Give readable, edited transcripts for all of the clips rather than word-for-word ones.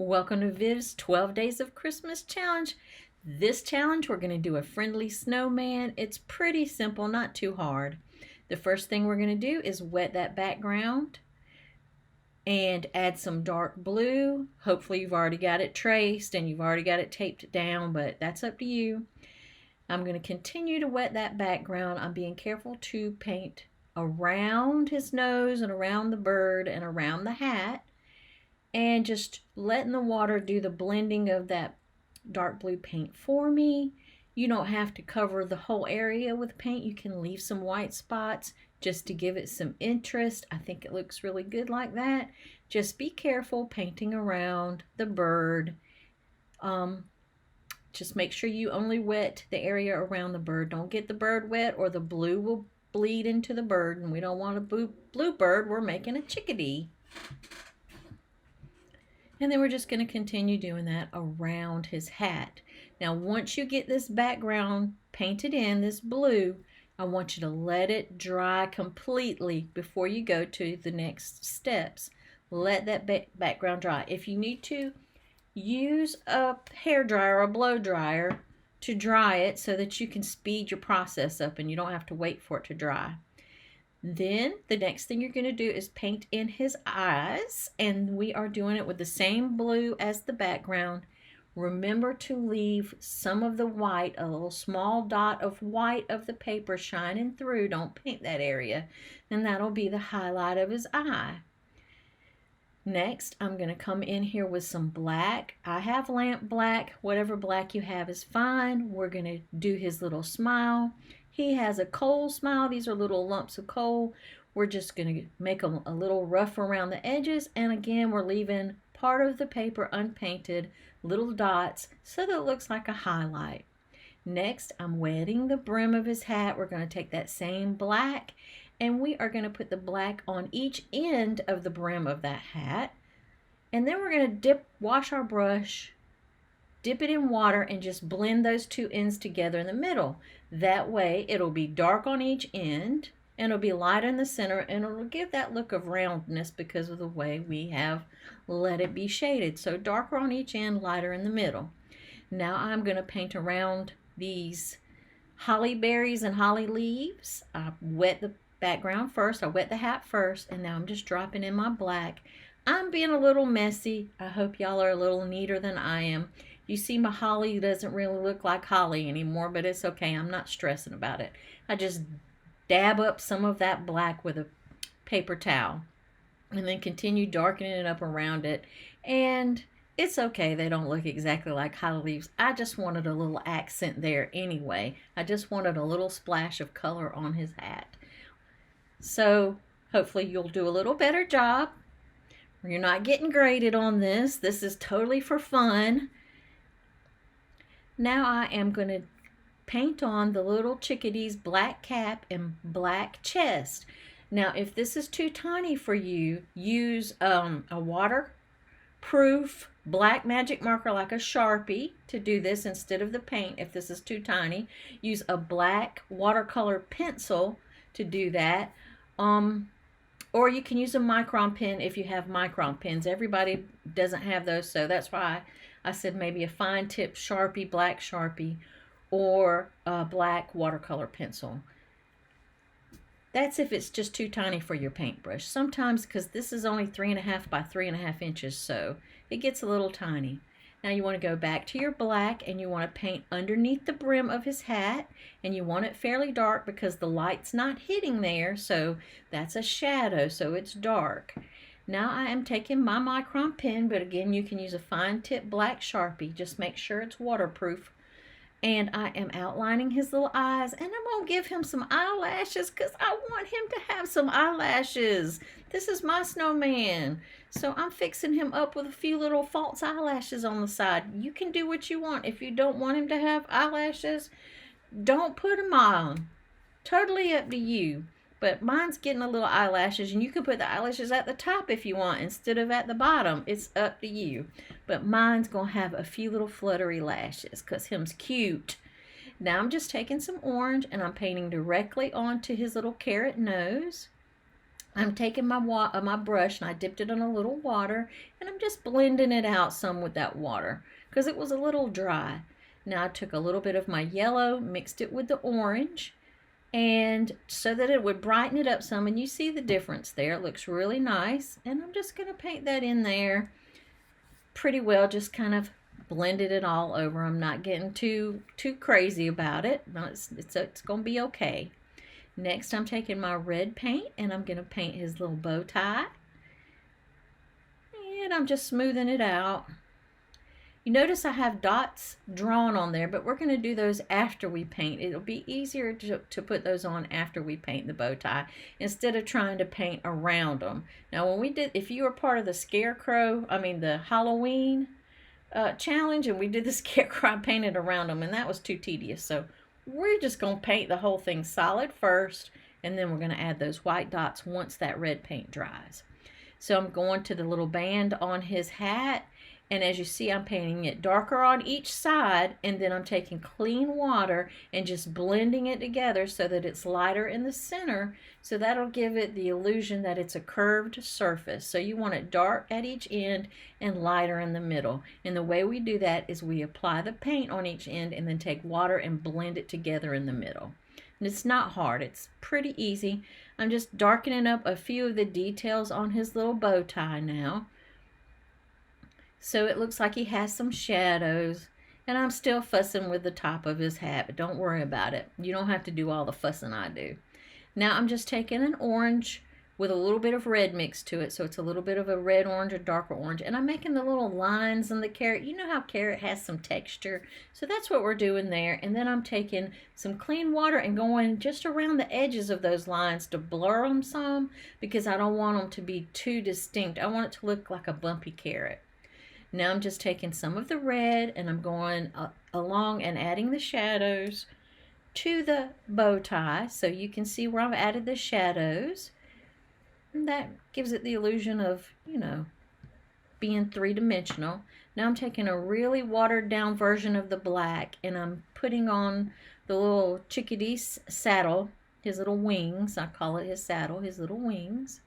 Welcome to Viv's 12 Days of Christmas Challenge. This challenge, we're going to do a friendly snowman. It's pretty simple, not too hard. The first thing we're going to do is wet that background and add some dark blue. Hopefully you've already got it traced and you've already got it taped down, but that's up to you. I'm going to continue to wet that background. I'm being careful to paint around his nose and around the bird and around the hat, and just letting the water do the blending of that dark blue paint for me. You don't have to cover the whole area with paint. You can leave some white spots just to give it some interest. I think it looks really good like that. Just be careful painting around the bird. Just make sure you only wet the area around the bird. Don't get the bird wet or the blue will bleed into the bird, and we don't want a blue bird. We're making a chickadee. And then we're just going to continue doing that around his hat. Now, once you get this background painted in, this blue, I want you to let it dry completely before you go to the next steps. Let that background dry. If you need to, use a hair dryer or a blow dryer to dry it so that you can speed your process up and you don't have to wait for it to dry. Then the next thing you're going to do is paint in his eyes, and we are doing it with the same blue as the background. Remember to leave some of the white, a little small dot of white of the paper shining through. Don't paint that area, and that'll be the highlight of his eye. Next, I'm going to come in here with some black. I have lamp black. Whatever black you have is fine. We're going to do his little smile. He has a coal smile. These are little lumps of coal. We're just going to make them a little rough around the edges. And again, we're leaving part of the paper unpainted, little dots, so that it looks like a highlight. Next, I'm wetting the brim of his hat. We're going to take that same black, and we are going to put the black on each end of the brim of that hat. And then we're going to wash our brush, dip it in water, and just blend those two ends together in the middle. That way it'll be dark on each end and it'll be light in the center, and it'll give that look of roundness because of the way we have let it be shaded. So darker on each end, lighter in the middle. Now I'm going to paint around these holly berries and holly leaves. I wet the background first, I wet the hat first, and now I'm just dropping in my black. I'm being a little messy. I hope y'all are a little neater than I am. You see, my holly doesn't really look like holly anymore, but it's okay. I'm not stressing about it. I just dab up some of that black with a paper towel and then continue darkening it up around it. And it's okay. They don't look exactly like holly leaves. I just wanted a little accent there anyway. I just wanted a little splash of color on his hat. So hopefully you'll do a little better job. You're not getting graded on this. This is totally for fun. Now I am going to paint on the little chickadee's black cap and black chest. Now, if this is too tiny for you, use a waterproof black magic marker like a Sharpie to do this instead of the paint. If this is too tiny, use a black watercolor pencil to do that. Or you can use a micron pen if you have micron pens. Everybody doesn't have those, so that's why I said maybe a fine tip Sharpie, black Sharpie, or a black watercolor pencil. That's if it's just too tiny for your paintbrush. Sometimes, because this is only 3.5 by 3.5 inches, so it gets a little tiny. Now you want to go back to your black, and you want to paint underneath the brim of his hat, and you want it fairly dark because the light's not hitting there, so that's a shadow, so it's dark. Now I am taking my micron pen, but again, you can use a fine tip black Sharpie. Just make sure it's waterproof. And I am outlining his little eyes, and I'm going to give him some eyelashes because I want him to have some eyelashes. This is my snowman. So I'm fixing him up with a few little false eyelashes on the side. You can do what you want. If you don't want him to have eyelashes, don't put them on. Totally up to you. But mine's getting a little eyelashes, and you can put the eyelashes at the top if you want instead of at the bottom. It's up to you. But mine's going to have a few little fluttery lashes because him's cute. Now I'm just taking some orange, and I'm painting directly onto his little carrot nose. I'm taking my brush and I dipped it in a little water and I'm just blending it out some with that water because it was a little dry. Now I took a little bit of my yellow, mixed it with the orange, and so that it would brighten it up some, and you see the difference there. It looks really nice, and I'm just going to paint that in there pretty well, just kind of blended it all over. I'm not getting too crazy about it. No, it's going to be okay. Next, I'm taking my red paint and I'm going to paint his little bow tie. And I'm just smoothing it out. You notice I have dots drawn on there, but we're going to do those after we paint. It'll be easier to put those on after we paint the bow tie instead of trying to paint around them. Now, when we did, if you were part of the the Halloween challenge, and we did the scarecrow, I painted around them, and that was too tedious. So we're just going to paint the whole thing solid first, and then we're going to add those white dots once that red paint dries. So I'm going to the little band on his hat, and as you see, I'm painting it darker on each side, and then I'm taking clean water and just blending it together so that it's lighter in the center, so that'll give it the illusion that it's a curved surface. So you want it dark at each end and lighter in the middle. And the way we do that is we apply the paint on each end and then take water and blend it together in the middle. And it's not hard, it's pretty easy. I'm just darkening up a few of the details on his little bow tie now. So it looks like he has some shadows, and I'm still fussing with the top of his hat, but don't worry about it. You don't have to do all the fussing I do. Now I'm just taking an orange with a little bit of red mixed to it, so it's a little bit of a red orange or darker orange, and I'm making the little lines in the carrot. You know how carrot has some texture, so that's what we're doing there. And then I'm taking some clean water and going just around the edges of those lines to blur them some, because I don't want them to be too distinct. I want it to look like a bumpy carrot. Now I'm just taking some of the red and I'm going along and adding the shadows to the bow tie, so you can see where I've added the shadows. And that gives it the illusion of, being three-dimensional. Now I'm taking a really watered down version of the black and I'm putting on the little chickadee's saddle, his little wings. I call it his saddle, his little wings.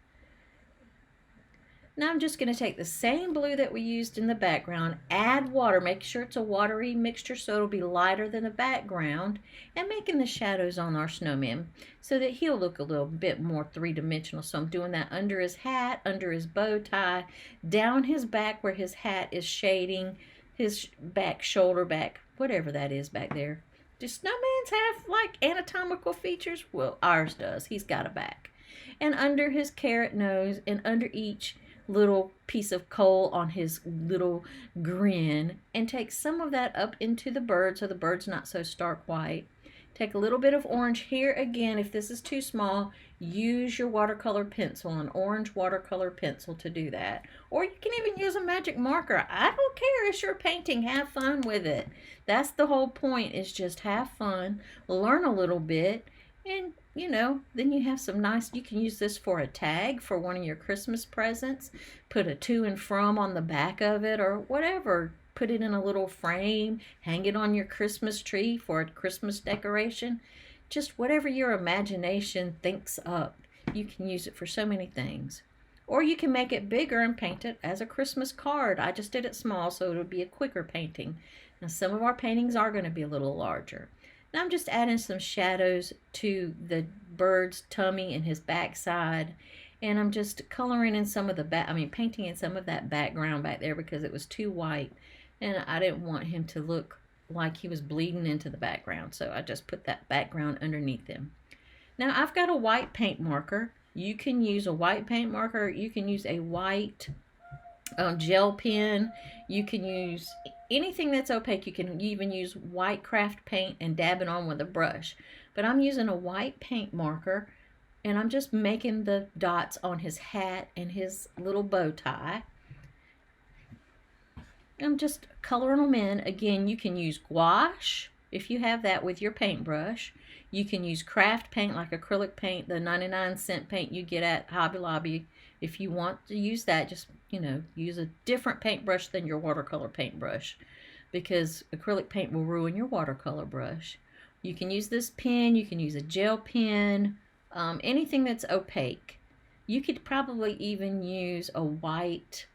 Now I'm just going to take the same blue that we used in the background, add water, make sure it's a watery mixture so it'll be lighter than the background, and making the shadows on our snowman so that he'll look a little bit more three-dimensional. So I'm doing that under his hat, under his bow tie, down his back where his hat is shading, his back, shoulder back, whatever that is back there. Do snowmans have like anatomical features? Well, ours does. He's got a back. And under his carrot nose and under each little piece of coal on his little grin, and take some of that up into the bird so the bird's not so stark white. Take a little bit of orange here again. If this is too small, use your watercolor pencil, an orange watercolor pencil to do that. Or you can even use a magic marker. I don't care, it's your painting, have fun with it. That's the whole point, is just have fun, learn a little bit, and then you have some nice, you can use this for a tag for one of your Christmas presents. Put a to and from on the back of it or whatever. Put it in a little frame, hang it on your Christmas tree for a Christmas decoration. Just whatever your imagination thinks up. You can use it for so many things. Or you can make it bigger and paint it as a Christmas card. I just did it small so it'll be a quicker painting. Now some of our paintings are going to be a little larger. Now I'm just adding some shadows to the bird's tummy and his backside, and I'm just coloring in some of the painting in some of that background back there because it was too white, and I didn't want him to look like he was bleeding into the background, so I just put that background underneath him. Now I've got a white paint marker. You can use a white paint marker. You can use a white gel pen. You can use anything that's opaque. You can even use white craft paint and dab it on with a brush. But I'm using a white paint marker and I'm just making the dots on his hat and his little bow tie. I'm just coloring them in. Again, you can use gouache if you have that with your paintbrush. You can use craft paint like acrylic paint, the 99-cent paint you get at Hobby Lobby. If you want to use that, just use a different paintbrush than your watercolor paintbrush, because acrylic paint will ruin your watercolor brush. You can use this pen, you can use a gel pen, anything that's opaque. You could probably even use a white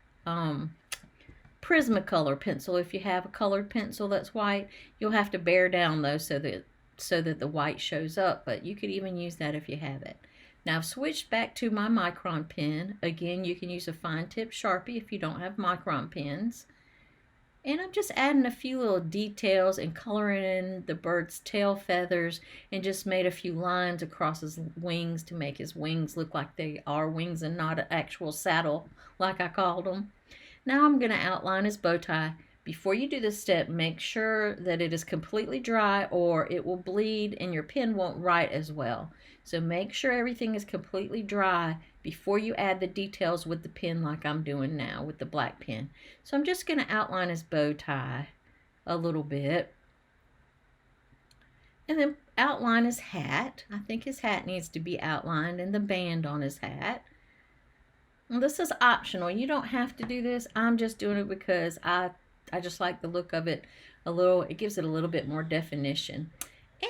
Prismacolor pencil. If you have a colored pencil that's white, you'll have to bear down though so that the white shows up, but you could even use that if you have it. Now I've switched back to my micron pen. Again, you can use a fine tip Sharpie if you don't have micron pens. And I'm just adding a few little details and coloring in the bird's tail feathers, and just made a few lines across his wings to make his wings look like they are wings and not an actual saddle like I called them. Now I'm going to outline his bow tie. Before you do this step, make sure that it is completely dry or it will bleed and your pen won't write as well. So make sure everything is completely dry before you add the details with the pen like I'm doing now with the black pen. So I'm just going to outline his bow tie a little bit. And then outline his hat. I think his hat needs to be outlined and the band on his hat. Well, this is optional. You don't have to do this. I'm just doing it because I just like the look of it a little. It gives it a little bit more definition.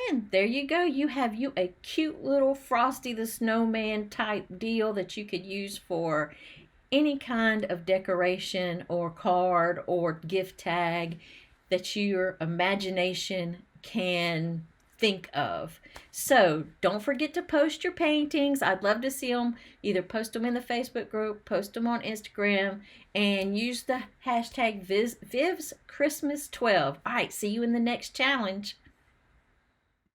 And there you go. You have a cute little Frosty the Snowman type deal that you could use for any kind of decoration or card or gift tag that your imagination can think of. So don't forget to post your paintings. I'd love to see them. Either post them in the Facebook group, post them on Instagram, and use the hashtag VivsChristmas12. All right, see you in the next challenge.